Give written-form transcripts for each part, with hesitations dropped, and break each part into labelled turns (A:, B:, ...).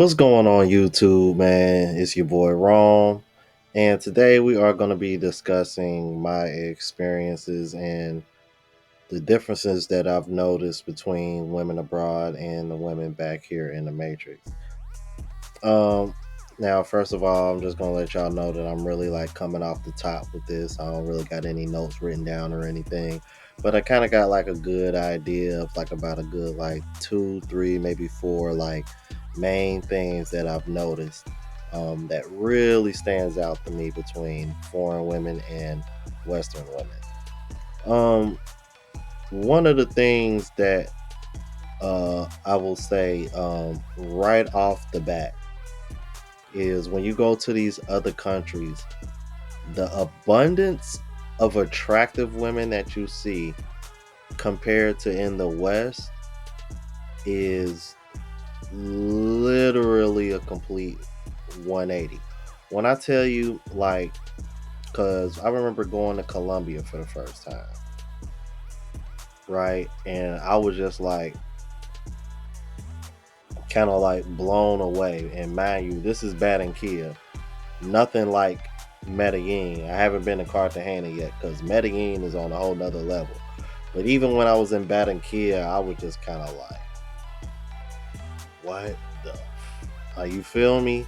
A: What's going on YouTube, man? It's your boy Rom, and today we are going to be discussing my experiences and the differences that I've noticed between women abroad and the women back here in the Matrix. Um, Now, first of all, I'm just going to let y'all know that I'm really like coming off the top with this. I don't really got any notes written down or anything, but I kind of got like a good idea of like about a good like two, three, maybe four like main things that I've noticed that really stands out to me between foreign women and Western women. Um, One of the things that I will say right off the bat is when you go to these other countries, the abundance of attractive women that you see compared to in the West is literally a complete 180. When I tell you, like, because I remember going to Colombia for the first time, right? And I was just like, kind of like blown away. And mind you, this is Barranquilla, nothing like Medellin. I haven't been to Cartagena yet because Medellin is on a whole nother level. But even when I was in Barranquilla, I was just kind of like, what the? Are you feel me?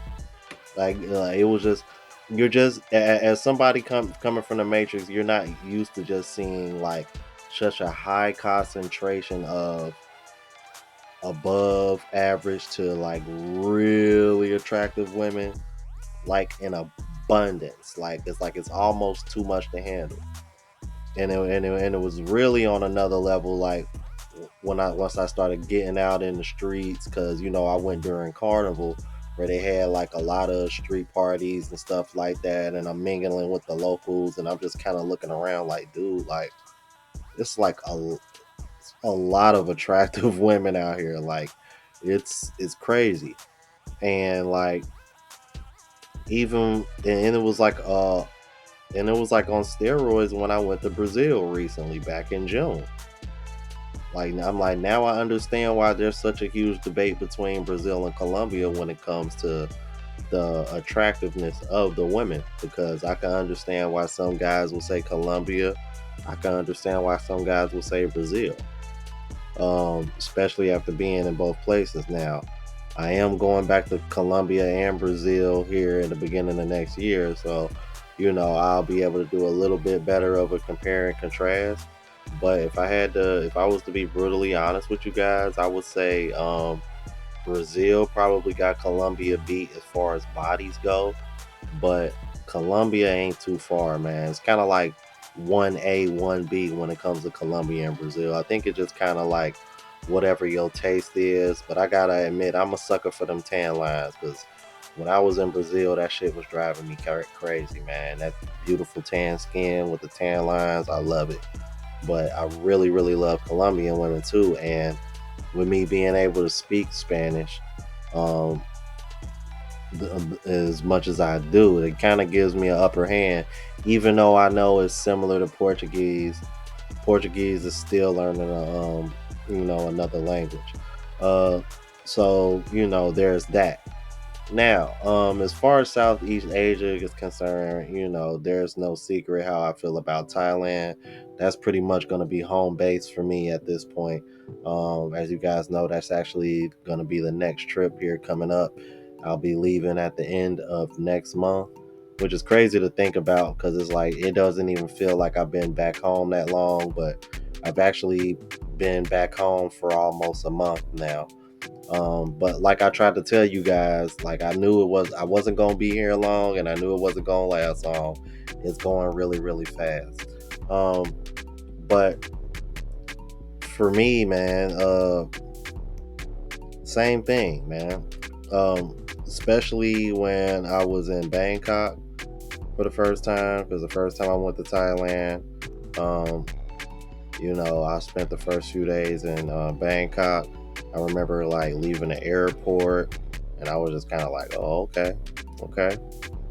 A: It was just you're just as somebody coming from the Matrix, you're not used to just seeing like such a high concentration of above average to like really attractive women, like in abundance. Like it's almost too much to handle. And it was really on another level. Like when I once I started getting out in the streets, because I went during Carnival where they had like a lot of street parties and stuff like that, and I'm mingling with the locals, and I'm just kind of looking around like, dude, like it's like a lot of attractive women out here. Like it's crazy, and like even and it was like and it was like on steroids when I went to Brazil recently back in June. Like I'm like now I understand why there's such a huge debate between Brazil and Colombia when it comes to the attractiveness of the women, because I can understand why some guys will say Colombia. I can understand why some guys will say Brazil. Especially after being in both places now. I am going back to Colombia and Brazil here in the beginning of next year, so I'll be able to do a little bit better of a compare and contrast. But if I was to be brutally honest with you guys, I would say Brazil probably got Colombia beat as far as bodies go, but Colombia ain't too far, man. It's kind of like 1A, 1B when it comes to Colombia and Brazil. I think it's just kind of like whatever your taste is. But I gotta admit, I'm a sucker for them tan lines because when I was in Brazil, that shit was driving me crazy, man. That beautiful tan skin with the tan lines, I love it. But I really, really love Colombian women too. And with me being able to speak Spanish, um, as much as I do, it kind of gives me an upper hand. Even though I know it's similar to Portuguese, Portuguese is still learning another language. Uh, so there's that. Now, as far as Southeast Asia is concerned, there's no secret how I feel about Thailand. That's pretty much going to be home base for me at this point. As you guys know, that's actually going to be the next trip here coming up. I'll be leaving at the end of next month, which is crazy to think about because it's like it doesn't even feel like I've been back home that long, but I've actually been back home for almost a month now. But like I tried to tell you guys, like I wasn't gonna be here long, and I knew it wasn't gonna last long. It's going really, really fast. But for me, man, same thing, man. Especially when I was in Bangkok for the first time, because the first time I went to Thailand, um, I spent the first few days in Bangkok. I remember like leaving the airport, and I was just kind of like, oh, okay, okay.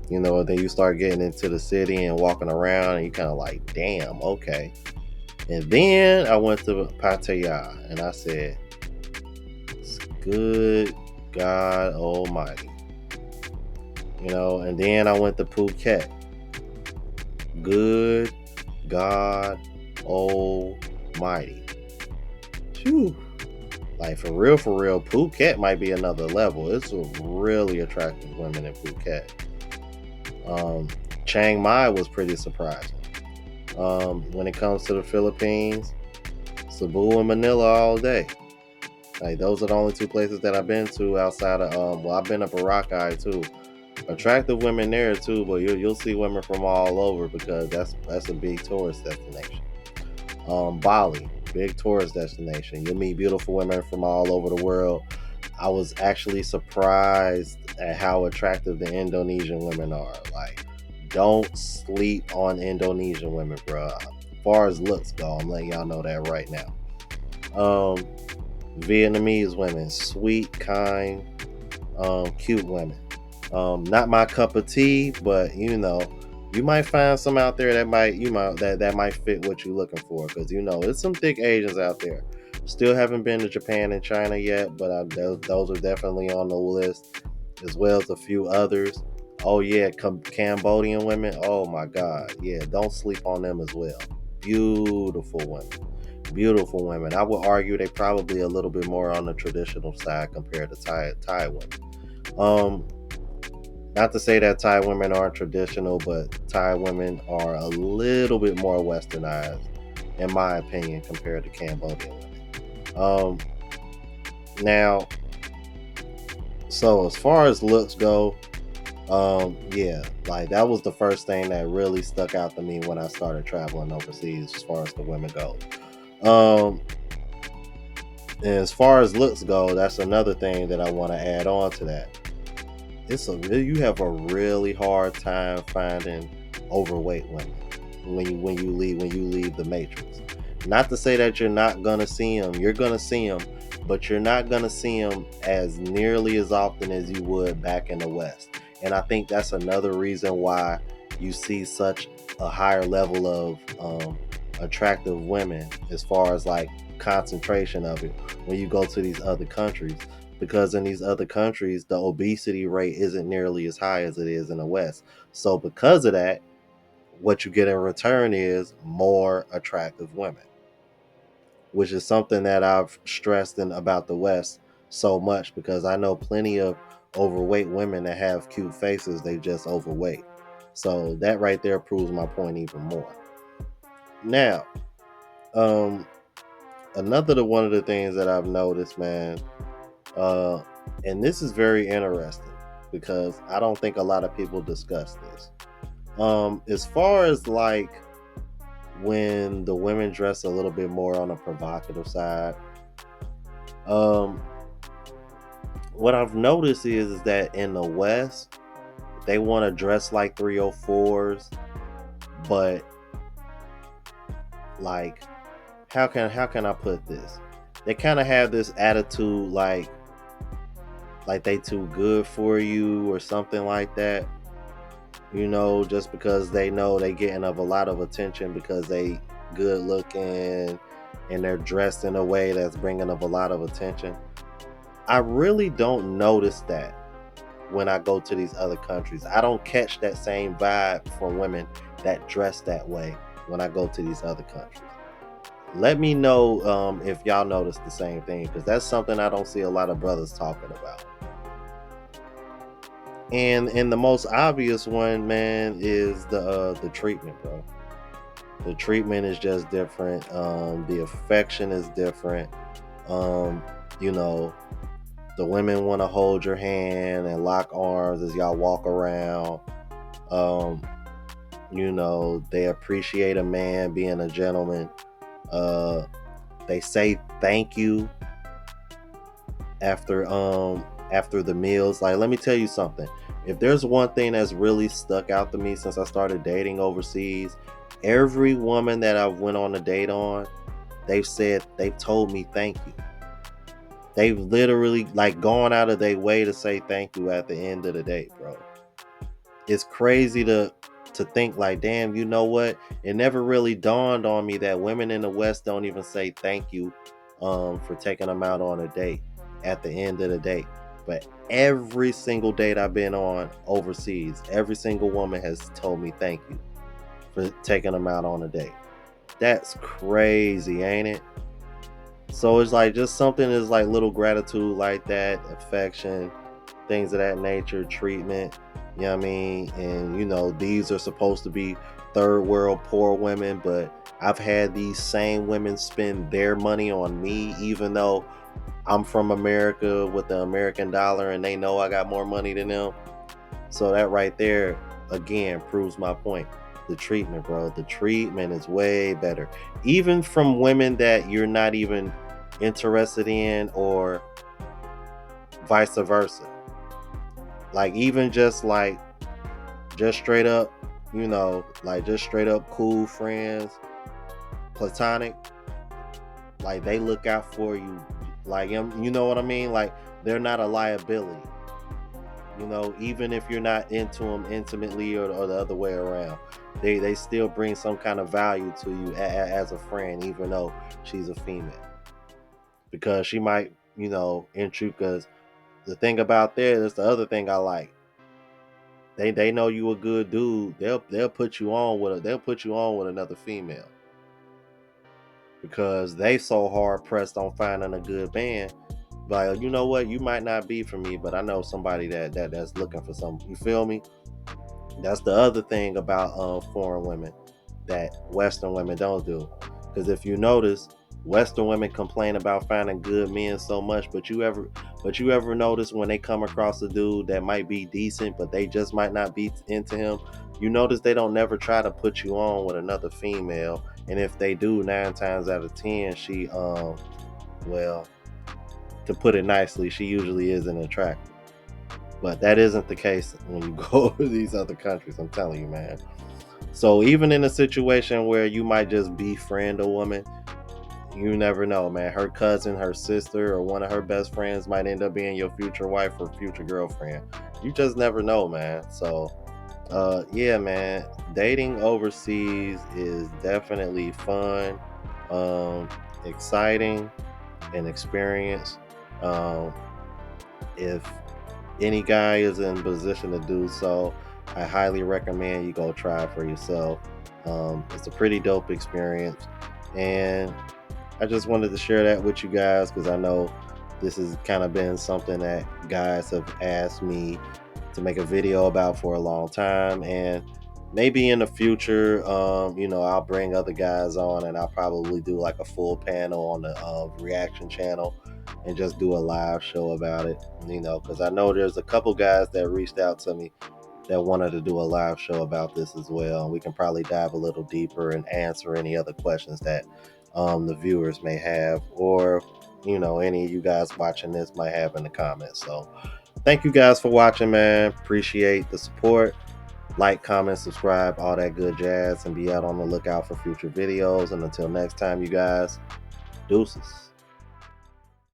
A: Then you start getting into the city and walking around, and you kind of like, damn, okay. And then I went to Pattaya, and I said, it's good God almighty. And then I went to Phuket. Good God almighty. Phew. Like for real, Phuket might be another level. It's a really attractive women in Phuket. Um, Chiang Mai was pretty surprising. When it comes to the Philippines, Cebu and Manila all day. Like those are the only two places that I've been to outside of I've been to Boracay too. Attractive women there too, but you'll see women from all over because that's a big tourist destination. Bali, big tourist destination. You'll meet beautiful women from all over the world. I was actually surprised at how attractive the Indonesian women are. Like, don't sleep on Indonesian women, bro. As far as looks go, I'm letting y'all know that right now. Um, Vietnamese women, sweet, kind, cute women. Not my cup of tea, but you might find some out there that might fit what you're looking for. Because it's some thick Asians out there. Still haven't been to Japan and China yet, but those are definitely on the list, as well as a few others. Oh yeah, Cambodian women. Oh my God, yeah, don't sleep on them as well. Beautiful women, beautiful women. I would argue they probably a little bit more on the traditional side compared to Thai women. Um, Not to say that Thai women aren't traditional, but Thai women are a little bit more westernized, in my opinion, compared to Cambodian women. Um, Now, so as far as looks go, yeah, like that was the first thing that really stuck out to me when I started traveling overseas, as far as the women go. Um, and as far as looks go, that's another thing that I want to add on to that. You have a really hard time finding overweight women when you leave the matrix. Not to say that you're not gonna see them, you're gonna see them, but you're not gonna see them as nearly as often as you would back in the West. And I think that's another reason why you see such a higher level of attractive women, as far as like concentration of it, when you go to these other countries, because in these other countries the obesity rate isn't nearly as high as it is in the West. So because of that, what you get in return is more attractive women, which is something that I've stressed about the West so much, because I know plenty of overweight women that have cute faces, they just overweight. So that right there proves my point even more. Now, um another one of the things that I've noticed, man, uh and this is very interesting because I don't think a lot of people discuss this. As far as like when the women dress a little bit more on a provocative side, um what I've noticed is that in the West they want to dress like 304s, but like how can I put this? They kind of have this attitude like they too good for you or something like that. Just because they know they getting of a lot of attention because they good looking and they're dressed in a way that's bringing up a lot of attention. I really don't notice that when I go to these other countries. I don't catch that same vibe from women that dress that way when I go to these other countries. Let me know if y'all notice the same thing, because that's something I don't see a lot of brothers talking about. And the most obvious one, man, is the treatment, bro. The treatment is just different. The affection is different. Um, you know, the women want to hold your hand and lock arms as y'all walk around. Um, they appreciate a man being a gentleman. Uh, they say thank you after the meals. Like, let me tell you something. If there's one thing that's really stuck out to me since I started dating overseas, every woman that I've went on a date on, they've told me thank you. They've literally like gone out of their way to say thank you at the end of the day, bro. It's crazy to think like, damn, you know what? It never really dawned on me that women in the West don't even say thank you for taking them out on a date at the end of the day. But every single date I've been on overseas, every single woman has told me thank you for taking them out on a date. That's crazy, ain't it? So it's like just something is like little gratitude like that, affection, things of that nature, treatment. You know what I mean? And these are supposed to be third world poor women, but I've had these same women spend their money on me, even though I'm from America with the American dollar and they know I got more money than them. So that right there, again, proves my point. The treatment, bro. The treatment is way better. Even from women that you're not even interested in, or vice versa. Like, even just straight up, like just straight up cool friends, platonic, like they look out for you. Like, you know what I mean? Like, they're not a liability. Even if you're not into them intimately, or the other way around, they still bring some kind of value to you as a friend, even though she's a female, because she might, intrude. Because the thing about that is, the other thing I like, they know you a good dude. They'll put you on with another female, because they so hard pressed on finding a good man. Like, you know what, you might not be for me, but I know somebody that's looking for something. You feel me? That's the other thing about foreign women that Western women don't do. Because if you notice, Western women complain about finding good men so much, but you ever notice when they come across a dude that might be decent, but they just might not be into him? You notice they don't never try to put you on with another female, and if they do, 9 times out of 10, she well, to put it nicely, she usually isn't attractive. But that isn't the case when you go to these other countries. I'm telling you, man. So even in a situation where you might just befriend a woman, you never know, man. Her cousin, her sister, or one of her best friends might end up being your future wife or future girlfriend. You just never know, man. So, yeah, man. Dating overseas is definitely fun, exciting, and experience. Um, if any guy is in position to do so, I highly recommend you go try it for yourself. It's a pretty dope experience, and I just wanted to share that with you guys, because I know this has kind of been something that guys have asked me to make a video about for a long time. And maybe in the future, I'll bring other guys on, and I'll probably do like a full panel on the reaction channel, and just do a live show about it. Because I know there's a couple guys that reached out to me that wanted to do a live show about this as well. We can probably dive a little deeper and answer any other questions that the viewers may have, or any of you guys watching this might have in the comments. So thank you guys for watching, man. Appreciate the support. Like, comment, subscribe, all that good jazz, and be out on the lookout for future videos. And until next time, you guys, deuces.